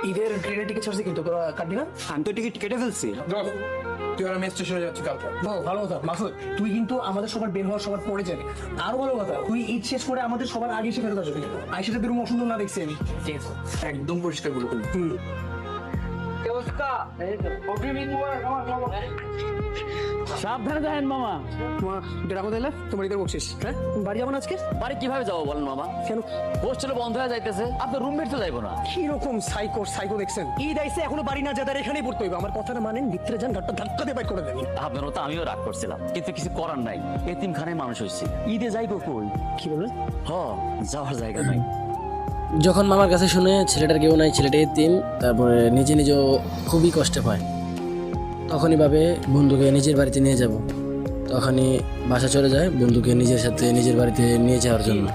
ঈদের ট্রেনের টিকিট ছাড়ছি কিন্তু তোরা কাটবি না? আমি তো টিকিট কেটে ফেলছি। তুই আর আমি স্টেশনে যাচ্ছি কালকে। ভালো কথা মাসুদ, তুই কিন্তু আমাদের সবার বের হওয়ার সবার পরে যাবি। আরো ভালো কথা, তুই ঈদ শেষ করে আমাদের সবার আগে এসে ফেরত আসবি। আইসাতে বেরোম অসুন্দর না দেখছি আমি। ঠিক আছে, একদম পরিষ্কার বলে ফেলি। সাবধানে যাবেন মামা। তোমার ডেরাকো দিলে তোমার ঈদের বকশিস। হ্যাঁ, বাড়ি যাবো না আজকে? বাড়ি কিভাবে যাবো বলেন মামা? কেন? হোস্টেলে বন্ধ হয়ে যাইতেছে, আপনার রুমমেট তো যাইবো না। কিরকম সাইকো দেখছেন? ঈদ আইসে এখনো বাড়ি না যাদের এখানেই পড়তে হইবে। আমার কথাটা মানেন, ভিতরে যান, ঘাটটা ধাক্কা দিয়ে বাইর করে দেবেন। আপনার মতো আমিও রাগ করছিলাম, কিন্তু কিছু করার নাই। এতিমখানায় মানুষ হয়েছে, ঈদে যাইবো কই? কি বললেন? যাওয়ার জায়গা নাই। যখন মামার কাছে শুনে ছেলেটার কেউ নাই, ছেলেটা এতিম, তারপরে নিজে নিজেও খুবই কষ্ট পায়, তখনই ভাবে বন্ধুকে নিজের বাড়িতে নিয়ে যাব। তখনই বাসা চলে যায় বন্ধুকে নিজের সাথে নিজের বাড়িতে নিয়ে যাওয়ার জন্য।